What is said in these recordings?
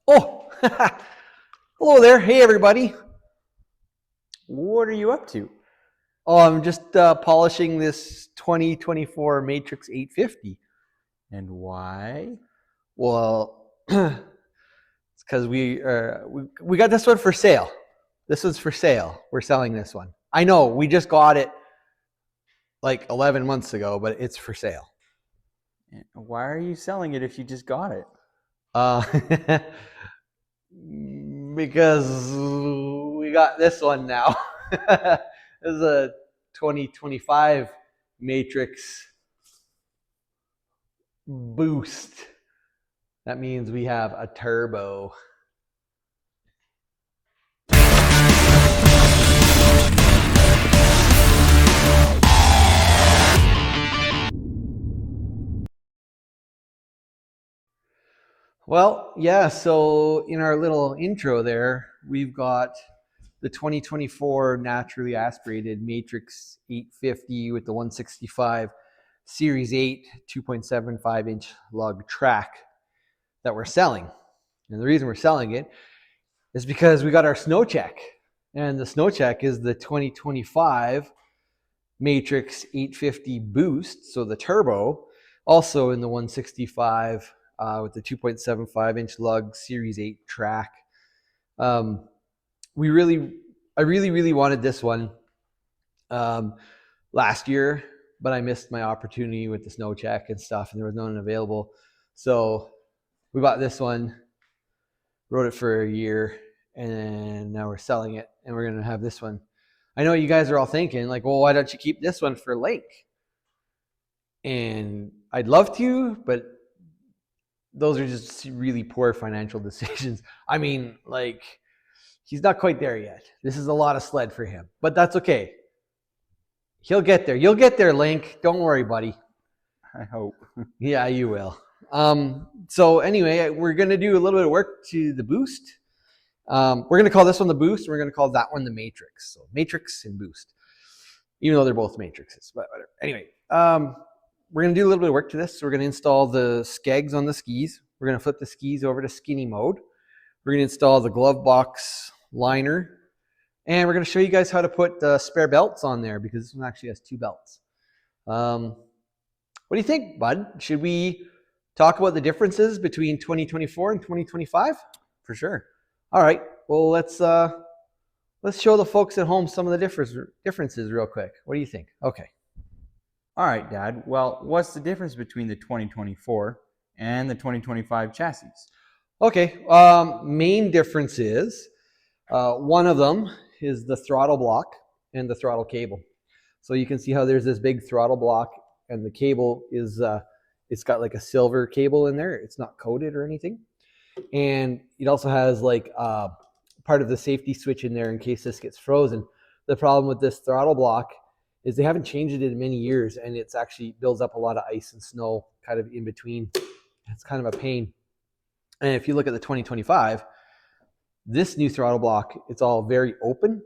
Oh, hello there. Hey, everybody. What are you up to? Oh, I'm just polishing this 2024 Matryx 850. And why? Well, it's because we got this one for sale. This one's for sale. We're selling this one. I know we just got it like 11 months ago, but it's for sale. Why are you selling it if you just got it? Uh, because we got this one now. This is a 2025 Matryx Boost. That means we have a turbo. Well, yeah, so in our little intro there, we've got the 2024 naturally aspirated Matryx 850 with the 165 Series 8 2.75 inch lug track that we're selling. And the reason we're selling it is because we got our snow check. And the snow check is the 2025 Matryx 850 Boost, so the turbo, also in the 165 with the 2.75 inch lug Series 8 track. I really wanted this one last year, but I missed my opportunity with the snow check and stuff, and there was none available. So we bought this one, rode it for a year, and now we're selling it, and we're gonna have this one. I know you guys are all thinking, like, well, why don't you keep this one for Link? And I'd love to, but those are just really poor financial decisions. I mean, like, he's not quite there yet. This is a lot of sled for him, but that's okay. He'll get there. You'll get there, Link. Don't worry, buddy. I hope. Yeah, you will. So anyway, we're gonna do a little bit of work to the Boost. We're gonna call this one the Boost. And we're gonna call that one the Matryx. So Matryx and Boost, even though they're both Matrixes. But whatever. Anyway, we're gonna do a little bit of work to this. So we're gonna install the skegs on the skis. We're gonna flip the skis over to skinny mode. We're gonna install the glove box liner. And we're going to show you guys how to put spare belts on there because this one actually has two belts. What do you think, bud? Should we talk about the differences between 2024 and 2025? For sure. All right. Well, let's show the folks at home some of the differences real quick. What do you think? Okay. All right, Dad. Well, what's the difference between the 2024 and the 2025 chassis? Okay. Main difference is one of them is the throttle block and the throttle cable. So you can see how there's this big throttle block and the cable is it's got like a silver cable in there. It's not coated or anything. And it also has like part of the safety switch in there in case this gets frozen. The problem with this throttle block is they haven't changed it in many years, and it's actually builds up a lot of ice and snow kind of in between. It's kind of a pain. And if you look at the 2025, this new throttle block, it's all very open.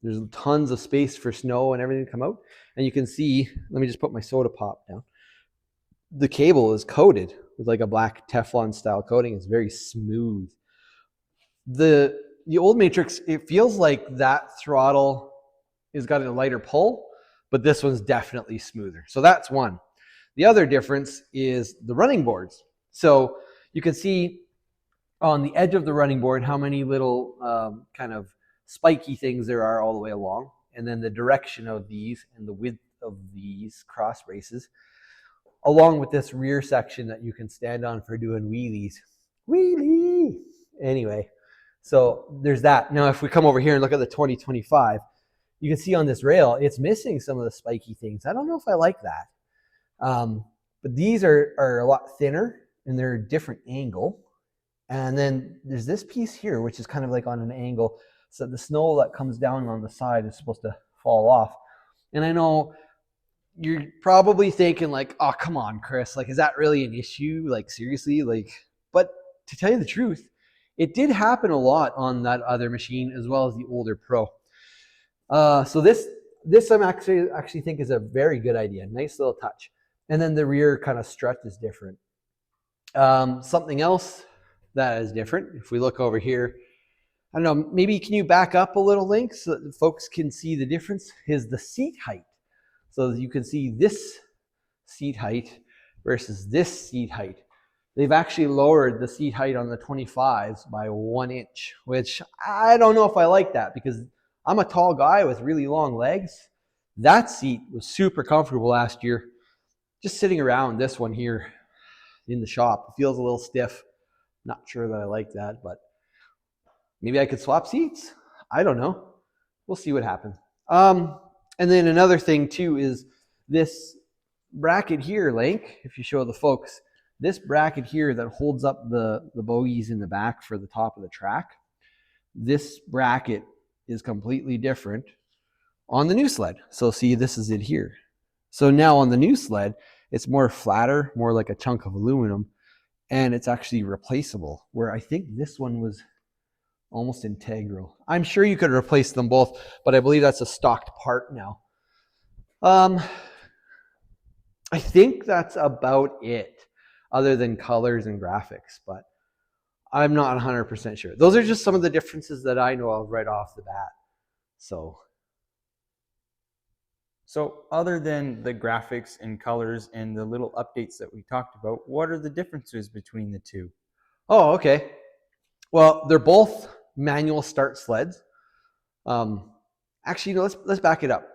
There's tons of space for snow and everything to come out. And you can see, let me just put my soda pop down. The cable is coated with like a black Teflon style coating. It's very smooth. The old Matryx, it feels like that throttle has got a lighter pull, but this one's definitely smoother. So that's one. The other difference is the running boards. So you can see on the edge of the running board how many little kind of spiky things there are all the way along, and then the direction of these and the width of these cross braces, along with this rear section that you can stand on for doing wheelies. Wheelie! Anyway, so there's that. Now if we come over here and look at the 2025, you can see on this rail, it's missing some of the spiky things. I don't know if I like that. But these are a lot thinner and they're a different angle. And then there's this piece here, which is kind of like on an angle. So the snow that comes down on the side is supposed to fall off. And I know you're probably thinking like, oh, come on, Chris. Like, is that really an issue? Like, seriously? Like, but to tell you the truth, it did happen a lot on that other machine as well as the older Pro. So this I'm actually think is a very good idea. Nice little touch. And then the rear kind of strut is different. Something else that is different. If we look over here, I don't know, maybe can you back up a little, Link, so that folks can see the difference? Is the seat height. So you can see this seat height versus this seat height. They've actually lowered the seat height on the 25s by 1 inch, which I don't know if I like that because I'm a tall guy with really long legs. That seat was super comfortable last year. Just sitting around this one here in the shop, it feels a little stiff. Not sure that I like that, but maybe I could swap seats. I don't know. We'll see what happens. And then another thing too is this bracket here, Link, if you show the folks, this bracket here that holds up the bogies in the back for the top of the track, this bracket is completely different on the new sled. So see, this is it here. So now on the new sled, it's more flatter, more like a chunk of aluminum, and it's actually replaceable, where I think this one was almost integral. I'm sure you could replace them both, but I believe that's a stocked part now. I think that's about it, other than colors and graphics, but I'm not 100% sure. Those are just some of the differences that I know of right off the bat. So other than the graphics and colors and the little updates that we talked about, what are the differences between the two? Oh, okay. Well, they're both manual start sleds. Actually, let's back it up.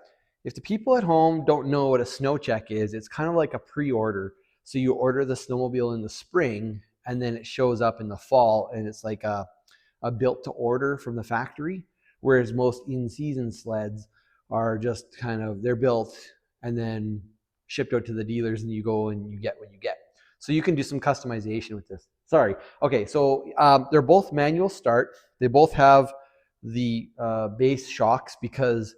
If the people at home don't know what a snow check is, it's kind of like a pre-order. So you order the snowmobile in the spring, and then it shows up in the fall, and it's like a built to order from the factory. Whereas most in-season sleds are just kind of, they're built and then shipped out to the dealers, and you go and you get what you get. So you can do some customization with this. Sorry. Okay, so they're both manual start. They both have the base shocks because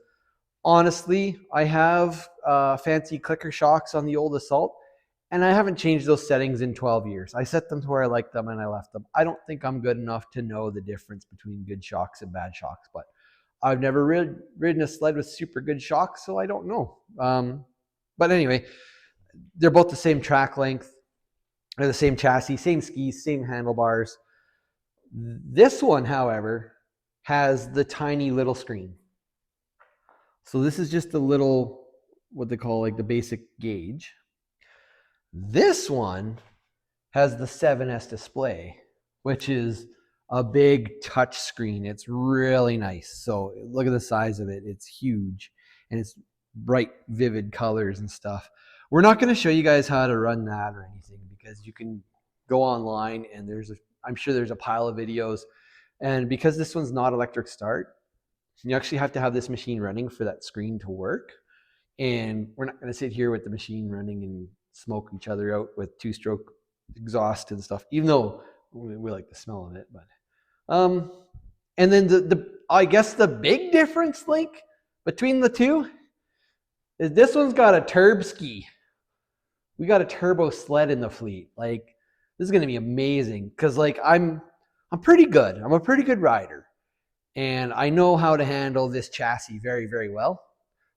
honestly, I have fancy clicker shocks on the old Assault, and I haven't changed those settings in 12 years. I set them to where I like them and I left them. I don't think I'm good enough to know the difference between good shocks and bad shocks, but I've never ridden a sled with super good shocks, so I don't know. But anyway, they're both the same track length. They're the same chassis, same skis, same handlebars. This one, however, has the tiny little screen. So this is just a little, what they call like the basic gauge. This one has the 7S display, which is a big touch screen. It's really nice. So look at the size of it. It's huge, and it's bright, vivid colors and stuff. We're not going to show you guys how to run that or anything because you can go online and I'm sure there's a pile of videos. And because this one's not electric start, you actually have to have this machine running for that screen to work. And we're not going to sit here with the machine running and smoke each other out with two-stroke exhaust and stuff, even though we like the smell of it. But and then I guess the big difference, Link, between the two is this one's got a turb ski. We got a turbo sled in the fleet. Like, this is going to be amazing because like I'm pretty good. I'm a pretty good rider. And I know how to handle this chassis very, very well.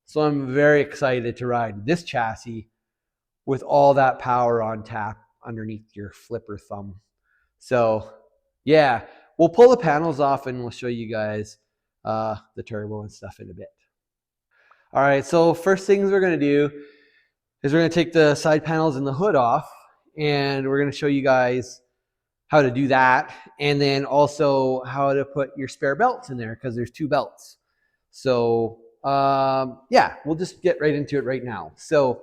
So I'm very excited to ride this chassis with all that power on tap underneath your flipper thumb. So yeah, we'll pull the panels off and we'll show you guys the turbo and stuff in a bit. All right, so first things we're going to do is we're going to take the side panels and the hood off, and we're going to show you guys how to do that, and then also how to put your spare belts in there because there's 2 belts. So yeah, we'll just get right into it right now. So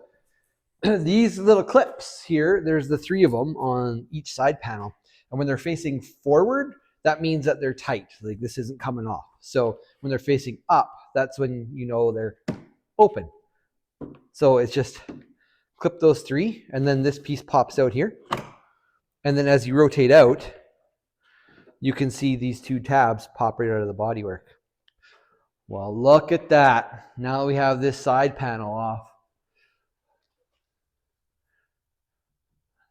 these little clips here, there's the 3 of them on each side panel, and when they're facing forward, that means that they're tight, like this isn't coming off. So when they're facing up, that's when you know they're open. So it's just clip those 3, and then this piece pops out here. And then as you rotate out, you can see these 2 tabs pop right out of the bodywork. Well, look at that. Now we have this side panel off.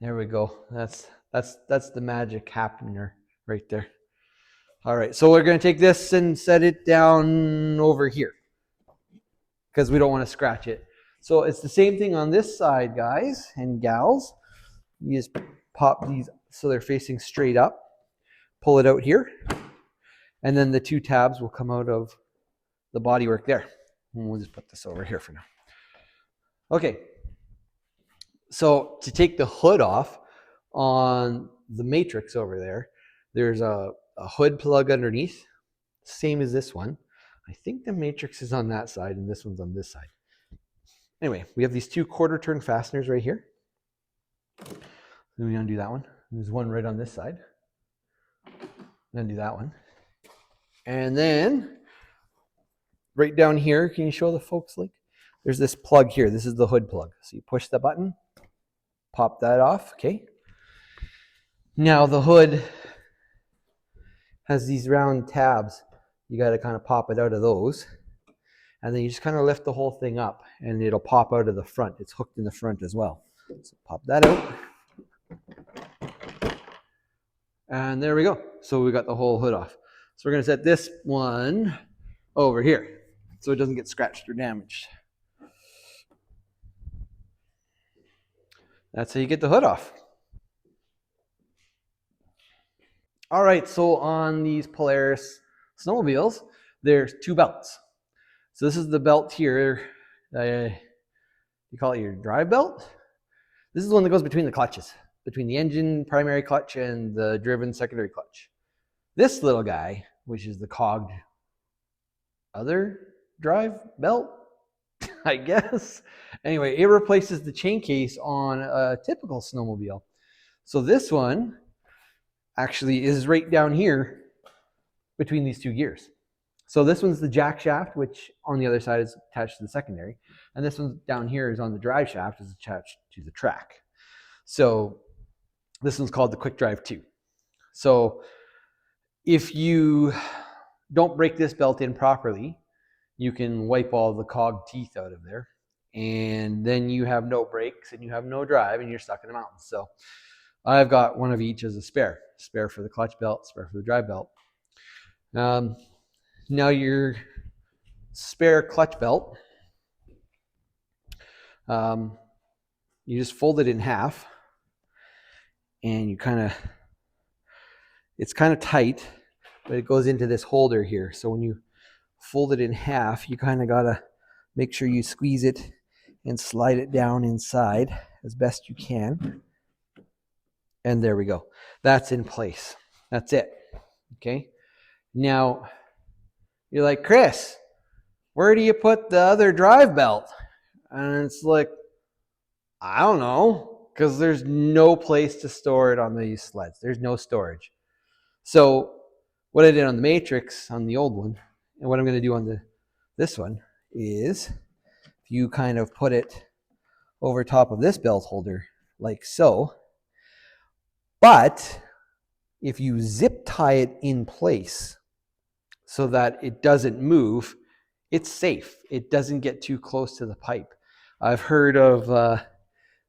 There we go. That's the magic happening right there. All right, so we're going to take this and set it down over here because we don't want to scratch it. So it's the same thing on this side, guys and gals. You just pop these so they're facing straight up. pull it out here, and then the 2 tabs will come out of the bodywork there. And we'll just put this over here for now. Okay, so to take the hood off on the Matryx over there, there's a hood plug underneath, same as this one. I think the Matryx is on that side and this one's on this side. Anyway, we have these 2 quarter turn fasteners right here. Then we undo that one. There's one right on this side. Undo that one. And then right down here, can you show the folks like? There's this plug here. This is the hood plug. So you push the button, pop that off, okay? Now the hood has these round tabs. You got to kind of pop it out of those. And then you just kind of lift the whole thing up and it'll pop out of the front. It's hooked in the front as well. So pop that out. And there we go. So we got the whole hood off. So we're going to set this one over here so it doesn't get scratched or damaged. That's how you get the hood off. All right, so on these Polaris snowmobiles, there's 2 belts. So this is the belt here. You call it your drive belt. This is the one that goes between the clutches, between the engine primary clutch and the driven secondary clutch. This little guy, which is the cogged other drive belt, I guess. Anyway, it replaces the chain case on a typical snowmobile. So this one actually is right down here between these 2 gears. So this one's the jack shaft, which on the other side is attached to the secondary. And this one down here is on the drive shaft, is attached to the track. So this one's called the Quick Drive 2. So if you don't break this belt in properly, you can wipe all the cog teeth out of there. And then you have no brakes and you have no drive and you're stuck in the mountains. So I've got one of each as a spare. Spare for the clutch belt, spare for the drive belt. Now your spare clutch belt, you just fold it in half and you it's kind of tight, but it goes into this holder here. So when you fold it in half, you kind of got to make sure you squeeze it and slide it down inside as best you can. And there we go. That's in place. That's it. Okay. Now, you're like, Chris, where do you put the other drive belt? And it's like, I don't know, because there's no place to store it on these sleds. There's no storage. So what I did on the Matryx, on the old one, and what I'm going to do on this one is you kind of put it over top of this belt holder like so. But if you zip tie it in place so that it doesn't move, it's safe. It doesn't get too close to the pipe. I've heard of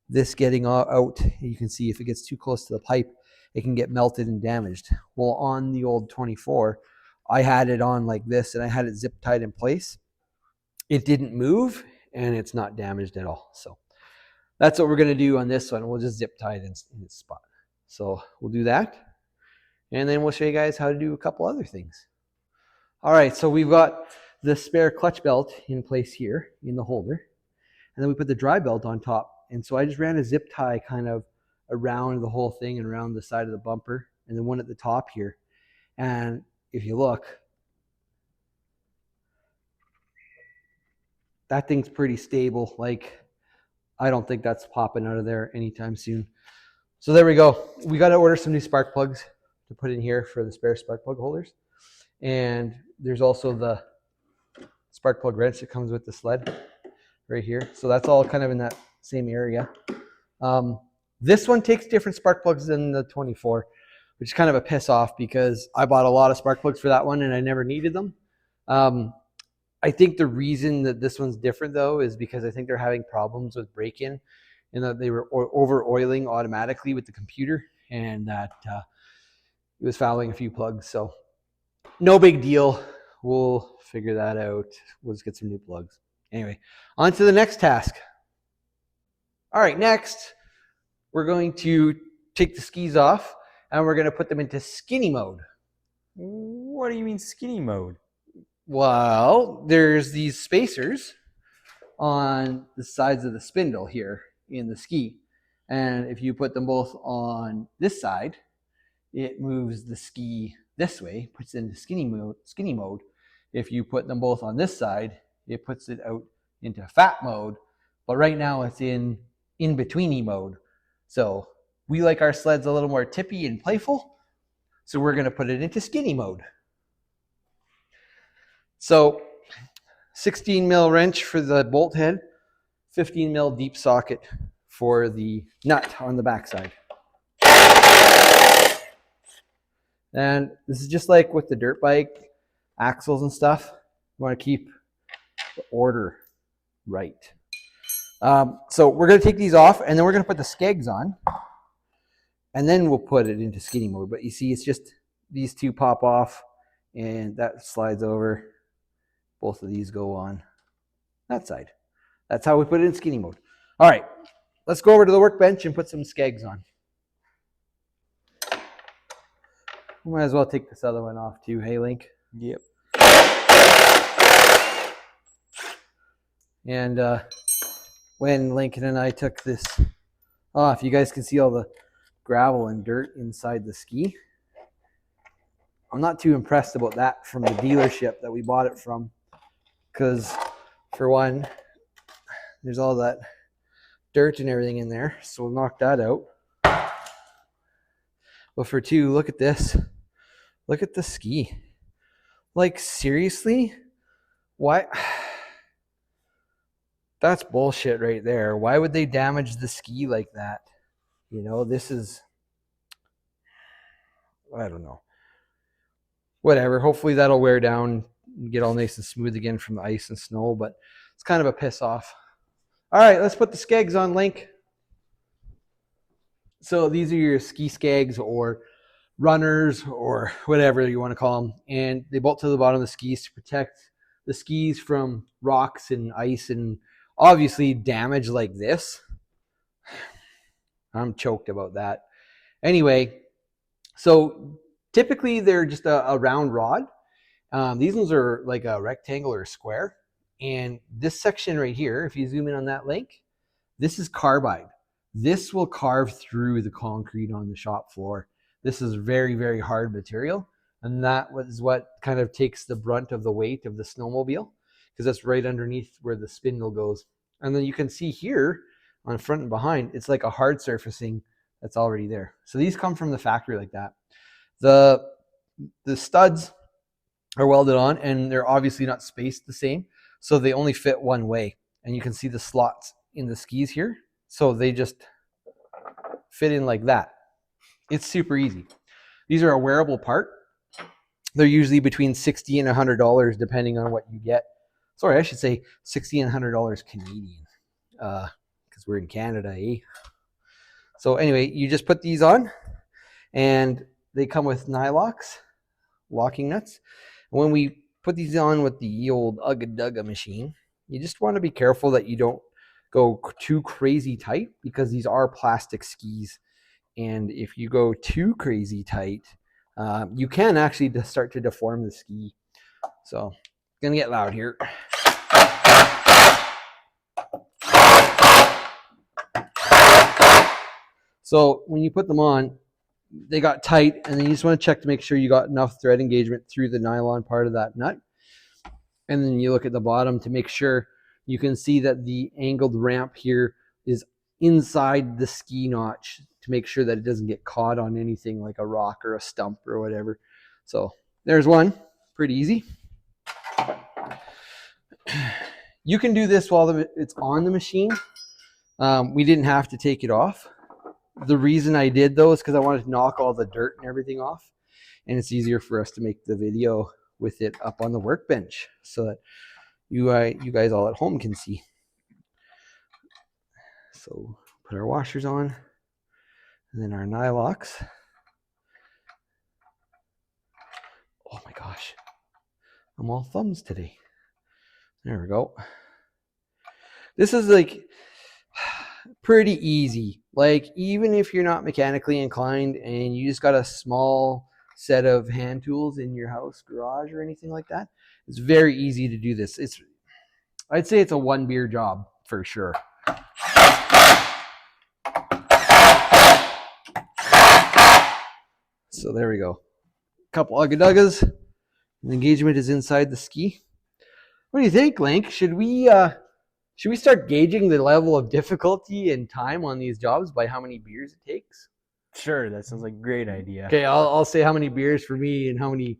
this getting out. You can see if it gets too close to the pipe, it can get melted and damaged. Well, on the old 24, I had it on like this and I had it zip tied in place. It didn't move and it's not damaged at all. So that's what we're going to do on this one. We'll just zip tie it in its spot. So we'll do that. And then we'll show you guys how to do a couple other things. All right, so we've got the spare clutch belt in place here in the holder. And then we put the drive belt on top. And so I just ran a zip tie kind of around the whole thing and around the side of the bumper and then one at the top here. And if you look, that thing's pretty stable. Like, I don't think that's popping out of there anytime soon. So there we go. We got to order some new spark plugs to put in here for the spare spark plug holders. And there's also the spark plug wrench that comes with the sled right here. So that's all kind of in that same area. This one takes different spark plugs than the 24, which is kind of a piss off because I bought a lot of spark plugs for that one and I never needed them. I think the reason that this one's different though is because I think they're having problems with break-in and that they were over oiling automatically with the computer and that it was fouling a few plugs. So no big deal. We'll figure that out. We'll just get some new plugs. Anyway, on to the next task. All right, next, we're going to take the skis off and we're going to put them into skinny mode. What do you mean skinny mode? Well, there's these spacers on the sides of the spindle here in the ski. And if you put them both on this side, it moves the ski this way, puts it into skinny mode. If you put them both on this side, it puts it out into fat mode. But right now it's in betweeny mode. So we like our sleds a little more tippy and playful. So we're going to put it into skinny mode. So 16 mil wrench for the bolt head, 15 mil deep socket for the nut on the backside. And this is just like with the dirt bike axles and stuff. You want to keep the order right. So we're going to take these off, and then we're going to put the skegs on, and then we'll put it into skinny mode. But you see, it's just these two pop off, and that slides over. Both of these go on that side. That's how we put it in skinny mode. All right, let's go over to the workbench and put some skegs on. We might as well take this other one off too, hey Link? Yep. And when Lincoln and I took this off, you guys can see all the gravel and dirt inside the ski. I'm not too impressed about that from the dealership that we bought it from, because for one, there's all that dirt and everything in there, so we'll knock that out. But for two, look at this. Look at the ski. Like, seriously? Why? That's bullshit right there. Why would they damage the ski like that? You know, this is, I don't know. Whatever. Hopefully that'll wear down and get all nice and smooth again from the ice and snow, but it's kind of a piss off. All right, let's put the skegs on, Link. So these are your ski skegs or runners or whatever you want to call them, and they bolt to the bottom of the skis to protect the skis from rocks and ice and obviously damage like this. I'm choked about that. Anyway, so typically they're just a round rod. These ones are like a rectangle or a square. And this section right here, if you zoom in on that link, this is carbide. This will carve through the concrete on the shop floor. This is very, very hard material. And that is what kind of takes the brunt of the weight of the snowmobile, because that's right underneath where the spindle goes. And then you can see here on front and behind, it's like a hard surfacing that's already there. So these come from the factory like that. The studs are welded on, and they're obviously not spaced the same, so they only fit one way. And you can see the slots in the skis here, so they just fit in like that. It's super easy. These are a wearable part. They're usually between $60 and $100 depending on what you get. Sorry, I should say $60 and $100 Canadian, because we're in Canada, eh? So anyway, you just put these on, and they come with nylocks, locking nuts. And when we put these on with the old Ugga Dugga machine, you just want to be careful that you don't go too crazy tight, because these are plastic skis. And if you go too crazy tight, you can actually start to deform the ski. So it's going to get loud here. So when you put them on, they got tight, and then you just want to check to make sure you got enough thread engagement through the nylon part of that nut. And then you look at the bottom to make sure you can see that the angled ramp here is inside the ski notch, to make sure that it doesn't get caught on anything like a rock or a stump or whatever. So there's one. Pretty easy. You can do this while it's on the machine. We didn't have to take it off. The reason I did though is because I wanted to knock all the dirt and everything off, and it's easier for us to make the video with it up on the workbench so that you guys all at home can see. So put our washers on, and then our nylocks. Oh my gosh, I'm all thumbs today. There we go. This is like, pretty easy. Like, even if you're not mechanically inclined and you just got a small set of hand tools in your house, garage, or anything like that, it's very easy to do this. I'd say it's a 1 beer job for sure. So there we go. Couple ugga-duggas. The engagement is inside the ski. What do you think, Link? Should we start gauging the level of difficulty and time on these jobs by how many beers it takes? Sure, that sounds like a great idea. Okay, I'll say how many beers for me and how many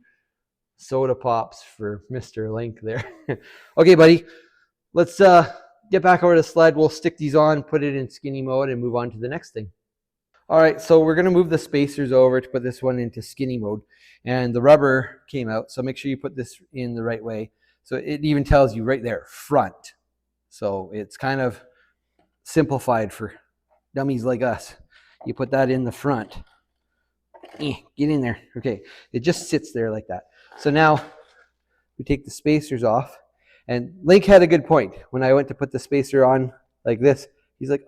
soda pops for Mr. Link there. Okay, buddy. Let's get back over to Sled. We'll stick these on, put it in skinny mode, and move on to the next thing. All right, so we're going to move the spacers over to put this one into skinny mode. And the rubber came out, so make sure you put this in the right way. So it even tells you right there, front. So it's kind of simplified for dummies like us. You put that in the front. Get in there. Okay, it just sits there like that. So now we take the spacers off. And Link had a good point. When I went to put the spacer on like this, he's like,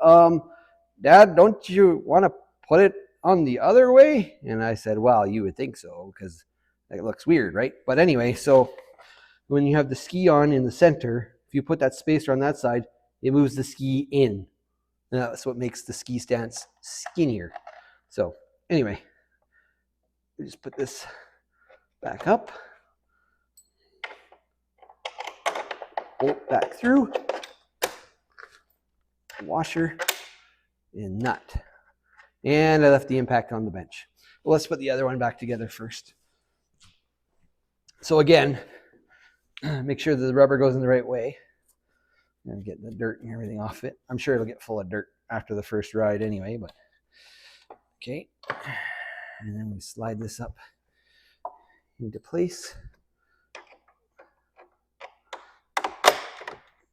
Dad, don't you want to put it on the other way? And I said, well, you would think so, because it looks weird, right? But anyway, so when you have the ski on in the center, if you put that spacer on that side, it moves the ski in. And that's what makes the ski stance skinnier. So anyway, we just put this back up. Bolt back through. Washer and nut. And I left the impact on the bench. Well, let's put the other one back together first. So again, make sure that the rubber goes in the right way. And get the dirt and everything off it. I'm sure it'll get full of dirt after the first ride anyway, but okay. And then we slide this up into place.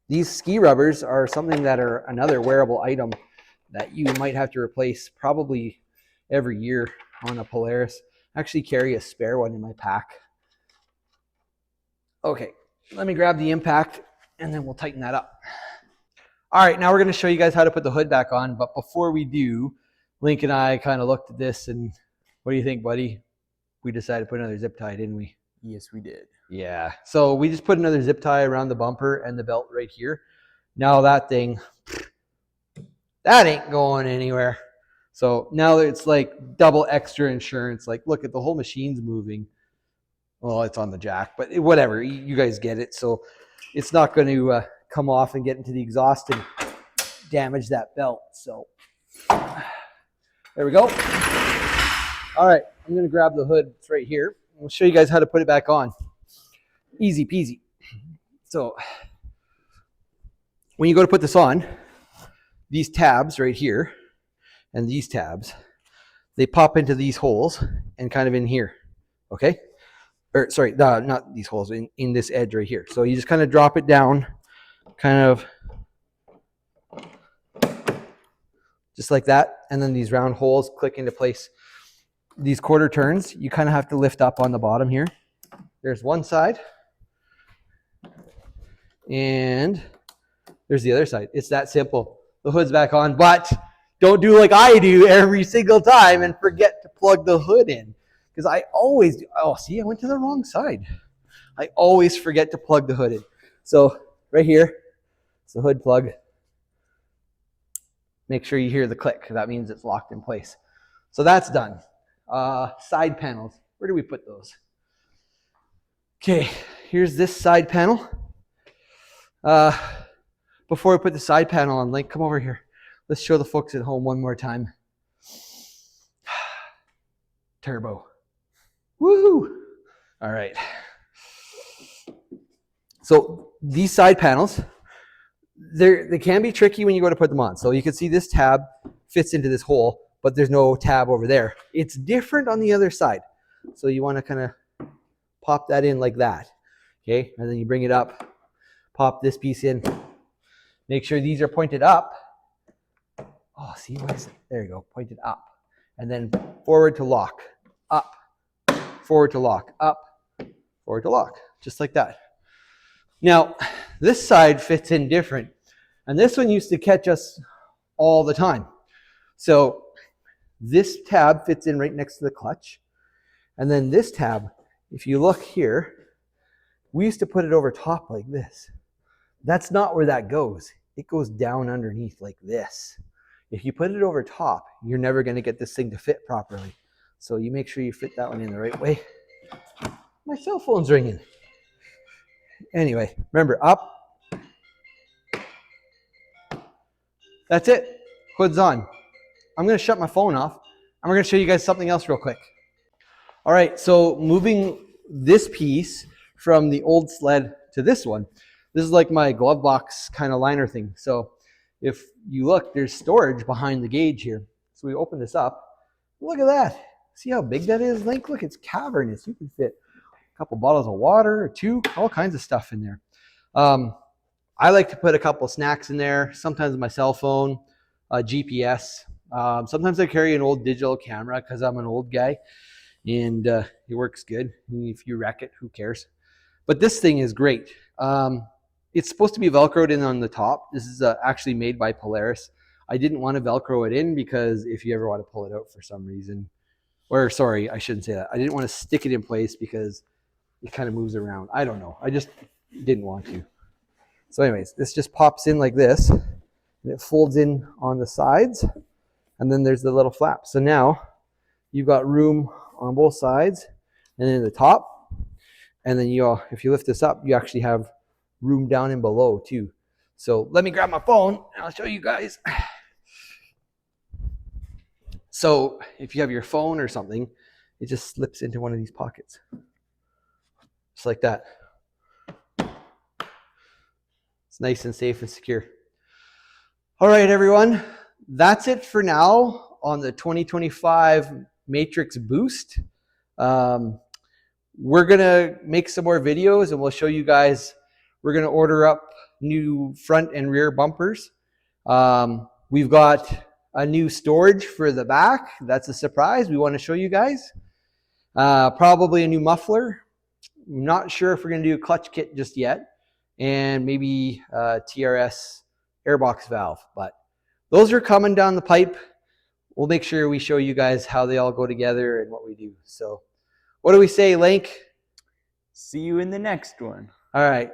These ski rubbers are something that are another wearable item that you might have to replace probably every year on a Polaris. I actually carry a spare one in my pack. Okay, let me grab the impact and then we'll tighten that up. All right, now we're going to show you guys how to put the hood back on. But before we do, Link and I kind of looked at this and what do you think, buddy? We decided to put another zip tie, didn't we? Yes, we did. Yeah, so we just put another zip tie around the bumper and the belt right here. Now that thing, that ain't going anywhere. So now it's like double extra insurance. Like, look at the whole machine's moving. Well, it's on the jack, but whatever. You guys get it. So it's not going to come off and get into the exhaust and damage that belt. So there we go. All right, I'm going to grab the hood. It's right here. I'll show you guys how to put it back on. Easy peasy. So when you go to put this on, these tabs right here and these tabs, they pop into these holes and kind of in here, okay? Or sorry, not these holes, in this edge right here. So you just kind of drop it down, kind of just like that, and then these round holes click into place. These quarter turns, you kind of have to lift up on the bottom here. There's one side, and there's the other side. It's that simple. The hood's back on, but don't do like I do every single time and forget to plug the hood in. Because I always do. Oh, see, I went to the wrong side. I always forget to plug the hood in. So right here, it's the hood plug. Make sure you hear the click. That means it's locked in place. So that's done. Side panels. Where do we put those? Okay, here's this side panel. Before I put the side panel on, Link, come over here. Let's show the folks at home one more time. Turbo. Woohoo! All right. So these side panels, they can be tricky when you go to put them on. So you can see this tab fits into this hole, but there's no tab over there. It's different on the other side. So you want to kind of pop that in like that. Okay, and then you bring it up, pop this piece in. Make sure these are pointed up. Oh, see, what is it? There you go, pointed up. And then forward to lock, up, forward to lock, up, forward to lock, just like that. Now, this side fits in different. And this one used to catch us all the time. So this tab fits in right next to the clutch. And then this tab, if you look here, we used to put it over top like this. That's not where that goes. It goes down underneath like this. If you put it over top, you're never going to get this thing to fit properly. So you make sure you fit that one in the right way. My cell phone's ringing. Anyway, remember, up. That's it. Hood's on. I'm going to shut my phone off, and we're going to show you guys something else real quick. All right, so moving this piece from the old sled to this one, this is like my glove box kind of liner thing. So if you look, there's storage behind the gauge here. So we open this up. Look at that. See how big that is, Link? Look, it's cavernous. You can fit a couple bottles of water or two, all kinds of stuff in there. I like to put a couple snacks in there, sometimes my cell phone, GPS. Sometimes I carry an old digital camera because I'm an old guy, and it works good. If you wreck it, who cares? But this thing is great. It's supposed to be Velcroed in on the top. This is actually made by Polaris. I didn't want to Velcro it in because if you ever want to pull it out for some reason, or sorry, I shouldn't say that. I didn't want to stick it in place because it kind of moves around. I don't know. I just didn't want to. So anyways, this just pops in like this, and it folds in on the sides, and then there's the little flap. So now you've got room on both sides, and then the top, and then if you lift this up, you actually have room down and below too. So let me grab my phone, and I'll show you guys. So if you have your phone or something, it just slips into one of these pockets, just like that. It's nice and safe and secure. All right, everyone. That's it for now on the 2025 Matryx Boost. We're going to make some more videos, and we'll show you guys. We're going to order up new front and rear bumpers. We've got a new storage for the back. That's a surprise. We want to show you guys. Probably a new muffler. I'm not sure if we're going to do a clutch kit just yet. And maybe TRS airbox valve, but those are coming down the pipe. We'll make sure we show you guys how they all go together and what we do. So what do we say, Link? See you in the next one. All right.